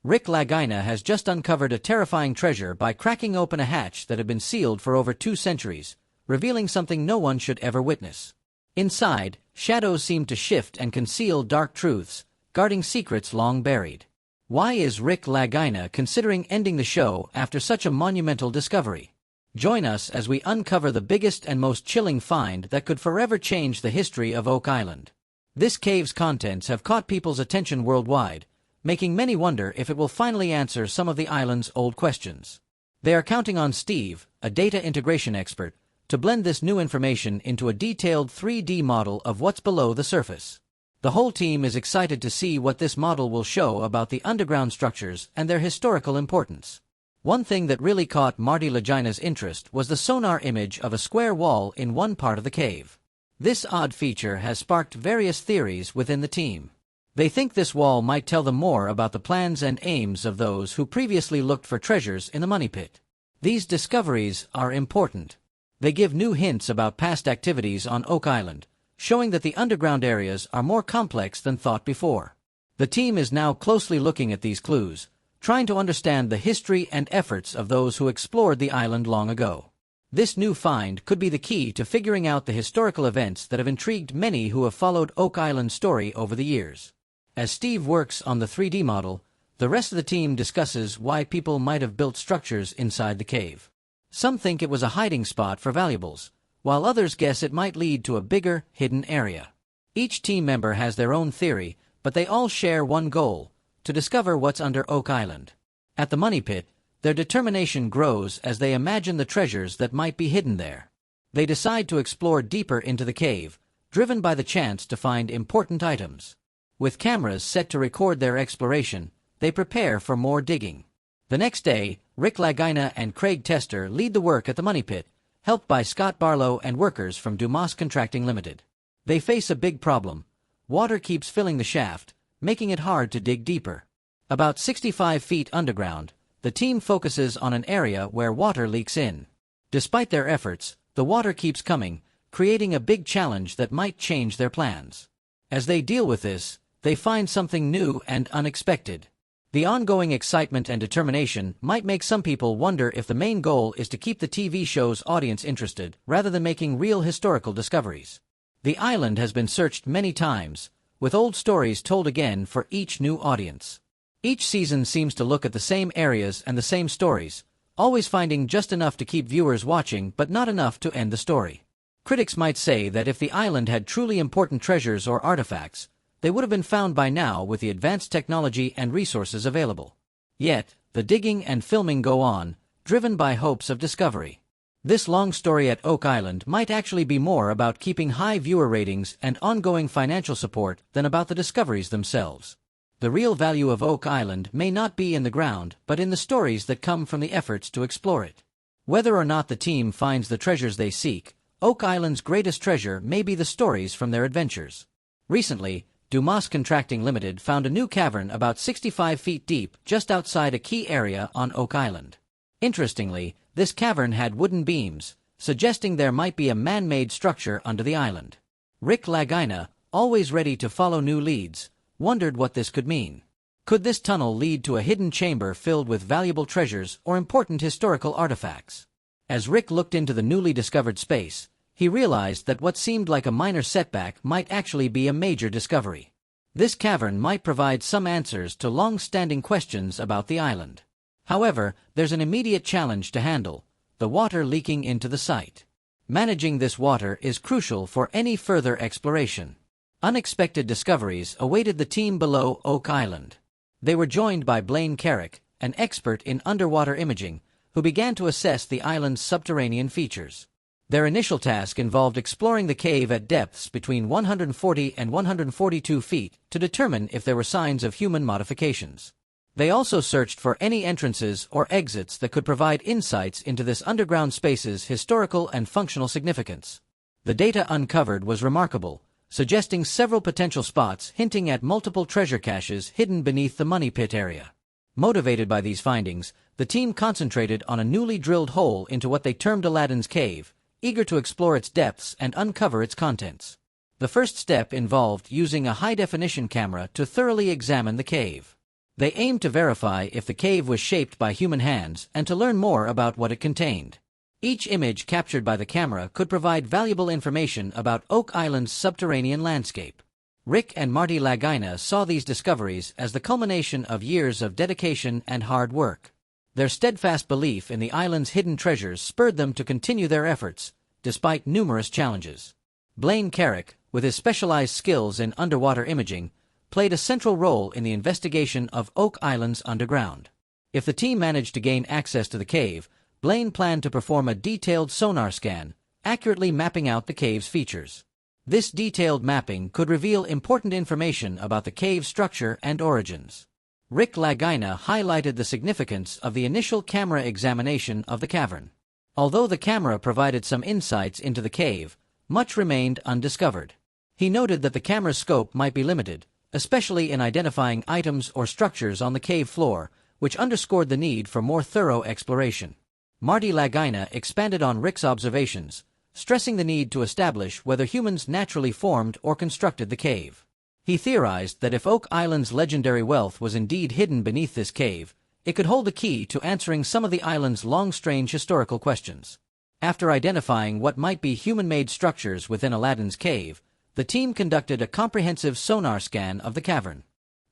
Rick Lagina has just uncovered a terrifying treasure by cracking open a hatch that had been sealed for over 2 centuries, revealing something no one should ever witness. Inside, shadows seem to shift and conceal dark truths, guarding secrets long buried. Why is Rick Lagina considering ending the show after such a monumental discovery? Join us as we uncover the biggest and most chilling find that could forever change the history of Oak Island. This cave's contents have caught people's attention worldwide, making many wonder if it will finally answer some of the island's old questions. They are counting on Steve, a data integration expert, to blend this new information into a detailed 3D model of what's below the surface. The whole team is excited to see what this model will show about the underground structures and their historical importance. One thing that really caught Marty Lagina's interest was the sonar image of a square wall in one part of the cave. This odd feature has sparked various theories within the team. They think this wall might tell them more about the plans and aims of those who previously looked for treasures in the money pit. These discoveries are important. They give new hints about past activities on Oak Island, showing that the underground areas are more complex than thought before. The team is now closely looking at these clues, trying to understand the history and efforts of those who explored the island long ago. This new find could be the key to figuring out the historical events that have intrigued many who have followed Oak Island's story over the years. As Steve works on the 3D model, the rest of the team discusses why people might have built structures inside the cave. Some think it was a hiding spot for valuables, while others guess it might lead to a bigger, hidden area. Each team member has their own theory, but they all share one goal: to discover what's under Oak Island. At the money pit, their determination grows as they imagine the treasures that might be hidden there. They decide to explore deeper into the cave, driven by the chance to find important items. With cameras set to record their exploration, they prepare for more digging. The next day, Rick Lagina and Craig Tester lead the work at the money pit, helped by Scott Barlow and workers from Dumas Contracting Limited. They face a big problem. Water keeps filling the shaft, making it hard to dig deeper. About 65 feet underground, the team focuses on an area where water leaks in. Despite their efforts, the water keeps coming, creating a big challenge that might change their plans. As they deal with this, they find something new and unexpected. The ongoing excitement and determination might make some people wonder if the main goal is to keep the TV show's audience interested rather than making real historical discoveries. The island has been searched many times, with old stories told again for each new audience. Each season seems to look at the same areas and the same stories, always finding just enough to keep viewers watching but not enough to end the story. Critics might say that if the island had truly important treasures or artifacts, they would have been found by now with the advanced technology and resources available. Yet, the digging and filming go on, driven by hopes of discovery. This long story at Oak Island might actually be more about keeping high viewer ratings and ongoing financial support than about the discoveries themselves. The real value of Oak Island may not be in the ground, but in the stories that come from the efforts to explore it. Whether or not the team finds the treasures they seek, Oak Island's greatest treasure may be the stories from their adventures. Recently, Dumas Contracting Limited found a new cavern about 65 feet deep just outside a key area on Oak Island. Interestingly, this cavern had wooden beams, suggesting there might be a man-made structure under the island. Rick Lagina, always ready to follow new leads, wondered what this could mean. Could this tunnel lead to a hidden chamber filled with valuable treasures or important historical artifacts? As Rick looked into the newly discovered space, he realized that what seemed like a minor setback might actually be a major discovery. This cavern might provide some answers to long-standing questions about the island. However, there's an immediate challenge to handle: the water leaking into the site. Managing this water is crucial for any further exploration. Unexpected discoveries awaited the team below Oak Island. They were joined by Blaine Carrick, an expert in underwater imaging, who began to assess the island's subterranean features. Their initial task involved exploring the cave at depths between 140 and 142 feet to determine if there were signs of human modifications. They also searched for any entrances or exits that could provide insights into this underground space's historical and functional significance. The data uncovered was remarkable, suggesting several potential spots hinting at multiple treasure caches hidden beneath the money pit area. Motivated by these findings, the team concentrated on a newly drilled hole into what they termed Aladdin's Cave, eager to explore its depths and uncover its contents. The first step involved using a high-definition camera to thoroughly examine the cave. They aimed to verify if the cave was shaped by human hands and to learn more about what it contained. Each image captured by the camera could provide valuable information about Oak Island's subterranean landscape. Rick and Marty Lagina saw these discoveries as the culmination of years of dedication and hard work. Their steadfast belief in the island's hidden treasures spurred them to continue their efforts, despite numerous challenges. Blaine Carrick, with his specialized skills in underwater imaging, played a central role in the investigation of Oak Island's underground. If the team managed to gain access to the cave, Blaine planned to perform a detailed sonar scan, accurately mapping out the cave's features. This detailed mapping could reveal important information about the cave's structure and origins. Rick Lagina highlighted the significance of the initial camera examination of the cavern. Although the camera provided some insights into the cave, much remained undiscovered. He noted that the camera's scope might be limited, especially in identifying items or structures on the cave floor, which underscored the need for more thorough exploration. Marty Lagina expanded on Rick's observations, stressing the need to establish whether humans naturally formed or constructed the cave. He theorized that if Oak Island's legendary wealth was indeed hidden beneath this cave, it could hold the key to answering some of the island's long-strange historical questions. After identifying what might be human-made structures within Aladdin's cave, the team conducted a comprehensive sonar scan of the cavern.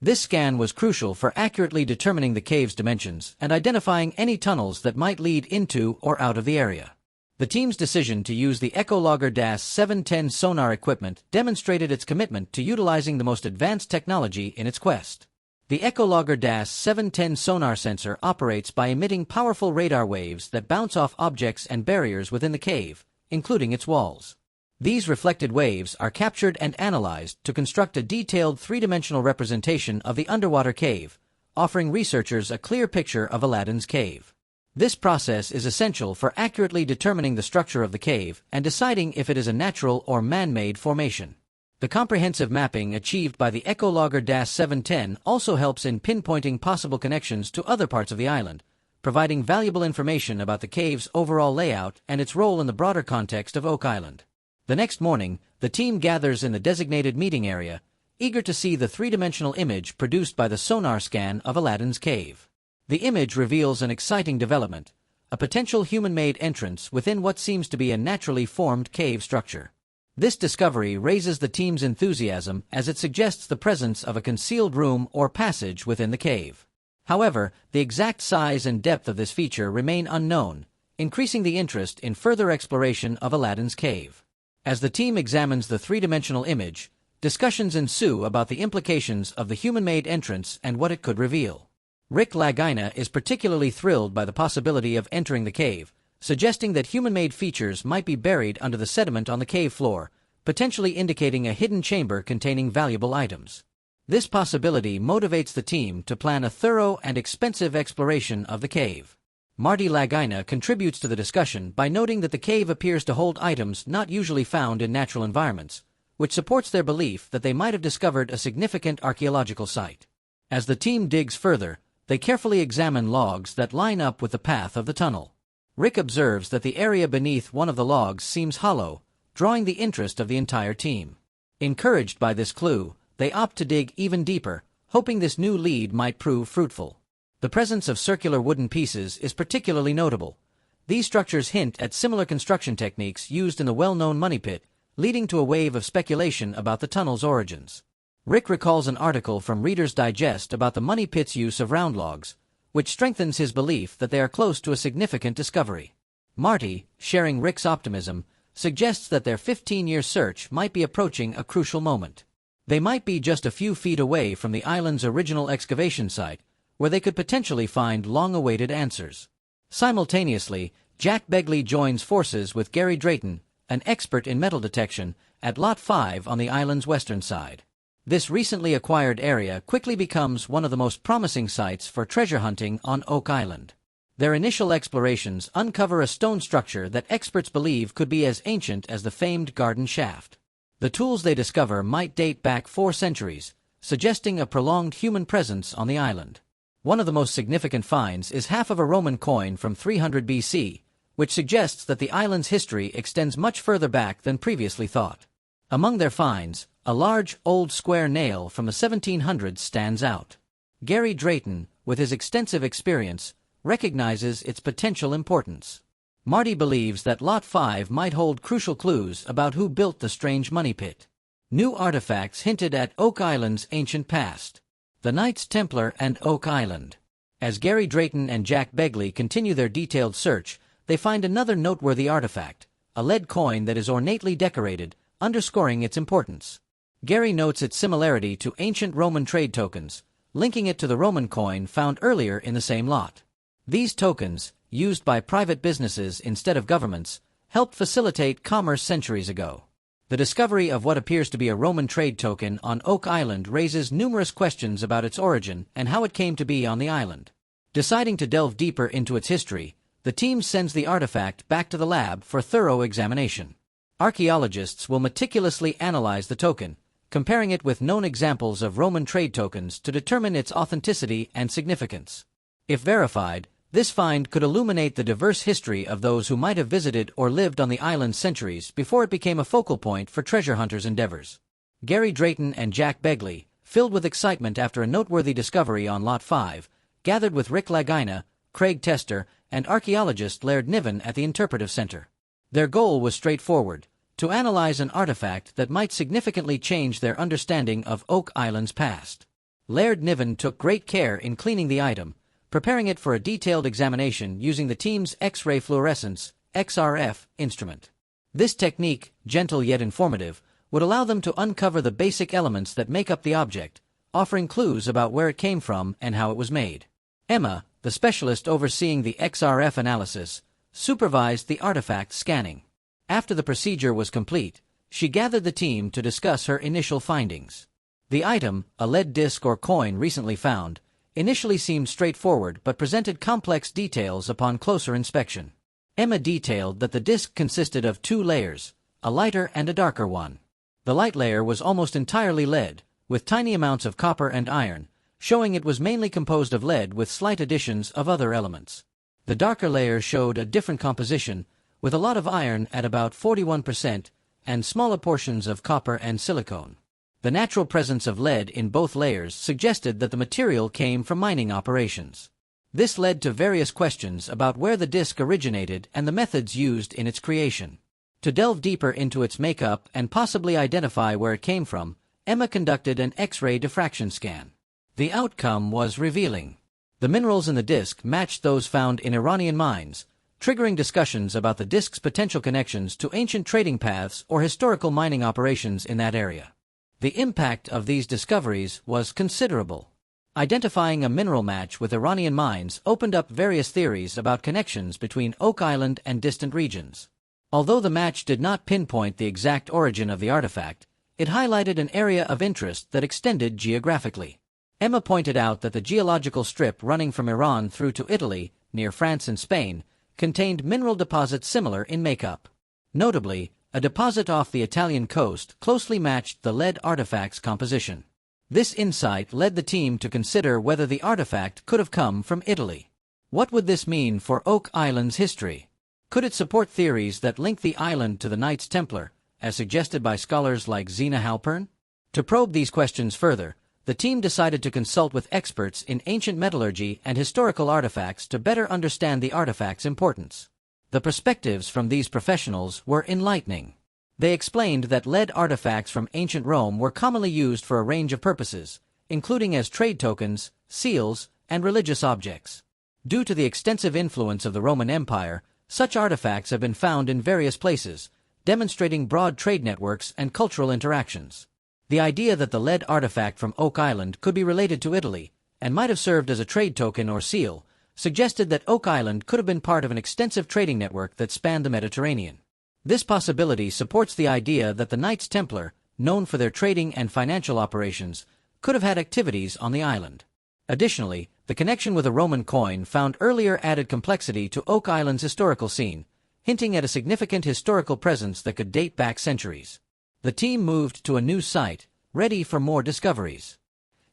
This scan was crucial for accurately determining the cave's dimensions and identifying any tunnels that might lead into or out of the area. The team's decision to use the Echologger -710 sonar equipment demonstrated its commitment to utilizing the most advanced technology in its quest. The Echologger -710 sonar sensor operates by emitting powerful radar waves that bounce off objects and barriers within the cave, including its walls. These reflected waves are captured and analyzed to construct a detailed three-dimensional representation of the underwater cave, offering researchers a clear picture of Aladdin's cave. This process is essential for accurately determining the structure of the cave and deciding if it is a natural or man-made formation. The comprehensive mapping achieved by the Echologger -710 also helps in pinpointing possible connections to other parts of the island, providing valuable information about the cave's overall layout and its role in the broader context of Oak Island. The next morning, the team gathers in the designated meeting area, eager to see the three-dimensional image produced by the sonar scan of Aladdin's cave. The image reveals an exciting development, a potential human-made entrance within what seems to be a naturally formed cave structure. This discovery raises the team's enthusiasm as it suggests the presence of a concealed room or passage within the cave. However, the exact size and depth of this feature remain unknown, increasing the interest in further exploration of Aladdin's cave. As the team examines the three-dimensional image, discussions ensue about the implications of the human-made entrance and what it could reveal. Rick Lagina is particularly thrilled by the possibility of entering the cave, suggesting that human-made features might be buried under the sediment on the cave floor, potentially indicating a hidden chamber containing valuable items. This possibility motivates the team to plan a thorough and expensive exploration of the cave. Marty Lagina contributes to the discussion by noting that the cave appears to hold items not usually found in natural environments, which supports their belief that they might have discovered a significant archaeological site. As the team digs further, they carefully examine logs that line up with the path of the tunnel. Rick observes that the area beneath one of the logs seems hollow, drawing the interest of the entire team. Encouraged by this clue, they opt to dig even deeper, hoping this new lead might prove fruitful. The presence of circular wooden pieces is particularly notable. These structures hint at similar construction techniques used in the well-known money pit, leading to a wave of speculation about the tunnel's origins. Rick recalls an article from Reader's Digest about the money pit's use of round logs, which strengthens his belief that they are close to a significant discovery. Marty, sharing Rick's optimism, suggests that their 15-year search might be approaching a crucial moment. They might be just a few feet away from the island's original excavation site, where they could potentially find long-awaited answers. Simultaneously, Jack Begley joins forces with Gary Drayton, an expert in metal detection, at Lot 5 on the island's western side. This recently acquired area quickly becomes one of the most promising sites for treasure hunting on Oak Island. Their initial explorations uncover a stone structure that experts believe could be as ancient as the famed garden shaft. The tools they discover might date back 4 centuries, suggesting a prolonged human presence on the island. One of the most significant finds is half of a Roman coin from 300 BC, which suggests that the island's history extends much further back than previously thought. Among their finds, a large, old square nail from the 1700s stands out. Gary Drayton, with his extensive experience, recognizes its potential importance. Marty believes that Lot 5 might hold crucial clues about who built the strange money pit. New artifacts hinted at Oak Island's ancient past. The Knights Templar and Oak Island. As Gary Drayton and Jack Begley continue their detailed search, they find another noteworthy artifact, a lead coin that is ornately decorated, underscoring its importance. Gary notes its similarity to ancient Roman trade tokens, linking it to the Roman coin found earlier in the same lot. These tokens, used by private businesses instead of governments, helped facilitate commerce centuries ago. The discovery of what appears to be a Roman trade token on Oak Island raises numerous questions about its origin and how it came to be on the island. Deciding to delve deeper into its history, the team sends the artifact back to the lab for thorough examination. Archaeologists will meticulously analyze the token, comparing it with known examples of Roman trade tokens to determine its authenticity and significance. If verified, this find could illuminate the diverse history of those who might have visited or lived on the island centuries before it became a focal point for treasure hunters' endeavors. Gary Drayton and Jack Begley, filled with excitement after a noteworthy discovery on Lot 5, gathered with Rick Lagina, Craig Tester, and archaeologist Laird Niven at the Interpretive Center. Their goal was straightforward: to analyze an artifact that might significantly change their understanding of Oak Island's past. Laird Niven took great care in cleaning the item, preparing it for a detailed examination using the team's X-ray fluorescence (XRF) instrument. This technique, gentle yet informative, would allow them to uncover the basic elements that make up the object, offering clues about where it came from and how it was made. Emma, the specialist overseeing the XRF analysis, supervised the artifact scanning. After the procedure was complete, she gathered the team to discuss her initial findings. The item, a lead disc or coin recently found, initially seemed straightforward but presented complex details upon closer inspection. Emma detailed that the disc consisted of two layers, a lighter and a darker one. The light layer was almost entirely lead, with tiny amounts of copper and iron, showing it was mainly composed of lead with slight additions of other elements. The darker layer showed a different composition, with a lot of iron at about 41% and smaller portions of copper and silicone. The natural presence of lead in both layers suggested that the material came from mining operations. This led to various questions about where the disc originated and the methods used in its creation. To delve deeper into its makeup and possibly identify where it came from, Emma conducted an X-ray diffraction scan. The outcome was revealing. The minerals in the disc matched those found in Iranian mines, triggering discussions about the disc's potential connections to ancient trading paths or historical mining operations in that area. The impact of these discoveries was considerable. Identifying a mineral match with Iranian mines opened up various theories about connections between Oak Island and distant regions. Although the match did not pinpoint the exact origin of the artifact, it highlighted an area of interest that extended geographically. Emma pointed out that the geological strip running from Iran through to Italy, near France and Spain, contained mineral deposits similar in makeup. Notably, a deposit off the Italian coast closely matched the lead artifact's composition. This insight led the team to consider whether the artifact could have come from Italy. What would this mean for Oak Island's history? Could it support theories that link the island to the Knights Templar, as suggested by scholars like Zena Halpern? To probe these questions further, the team decided to consult with experts in ancient metallurgy and historical artifacts to better understand the artifact's importance. The perspectives from these professionals were enlightening. They explained that lead artifacts from ancient Rome were commonly used for a range of purposes, including as trade tokens, seals, and religious objects. Due to the extensive influence of the Roman Empire, such artifacts have been found in various places, demonstrating broad trade networks and cultural interactions. The idea that the lead artifact from Oak Island could be related to Italy, and might have served as a trade token or seal, suggested that Oak Island could have been part of an extensive trading network that spanned the Mediterranean. This possibility supports the idea that the Knights Templar, known for their trading and financial operations, could have had activities on the island. Additionally, the connection with a Roman coin found earlier added complexity to Oak Island's historical scene, hinting at a significant historical presence that could date back centuries. The team moved to a new site, ready for more discoveries.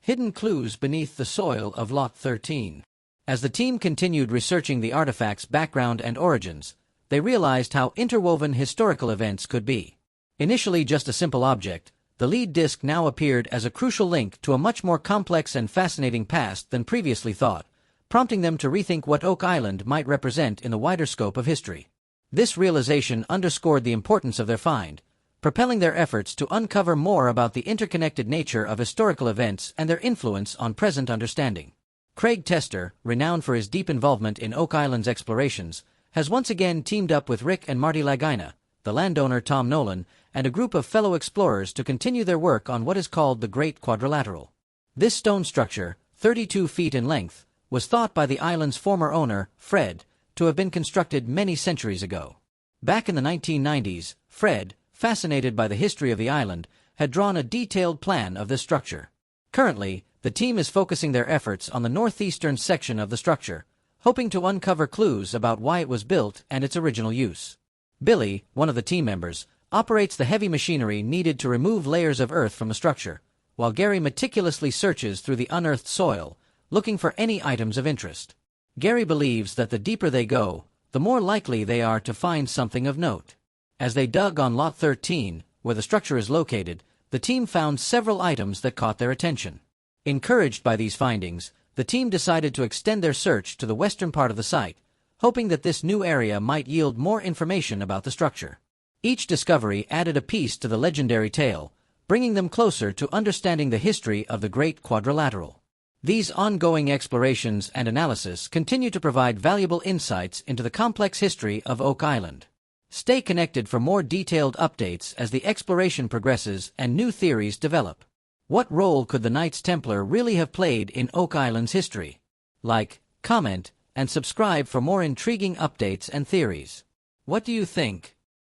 Hidden clues beneath the soil of Lot 13. As the team continued researching the artifact's background and origins, they realized how interwoven historical events could be. Initially just a simple object, The lead disc now appeared as a crucial link to a much more complex and fascinating past than previously thought, prompting them to rethink what Oak Island might represent in the wider scope of history. This realization underscored the importance of their find, propelling their efforts to uncover more about the interconnected nature of historical events and their influence on present understanding. Craig Tester, renowned for his deep involvement in Oak Island's explorations, has once again teamed up with Rick and Marty Lagina, the landowner Tom Nolan, and a group of fellow explorers to continue their work on what is called the Great Quadrilateral. This stone structure, 32 feet in length, was thought by the island's former owner, Fred, to have been constructed many centuries ago. Back in the 1990s, Fred, fascinated by the history of the island, had drawn a detailed plan of this structure. Currently, the team is focusing their efforts on the northeastern section of the structure, hoping to uncover clues about why it was built and its original use. Billy, one of the team members, operates the heavy machinery needed to remove layers of earth from the structure, while Gary meticulously searches through the unearthed soil, looking for any items of interest. Gary believes that the deeper they go, the more likely they are to find something of note. As they dug on Lot 13, where the structure is located, the team found several items that caught their attention. Encouraged by these findings, the team decided to extend their search to the western part of the site, hoping that this new area might yield more information about the structure. Each discovery added a piece to the legendary tale, bringing them closer to understanding the history of the Great Quadrilateral. These ongoing explorations and analysis continue to provide valuable insights into the complex history of Oak Island. Stay connected for more detailed updates as the exploration progresses and new theories develop. What role could the Knights Templar really have played in Oak Island's history? Like, comment, and subscribe for more intriguing updates and theories. What do you think?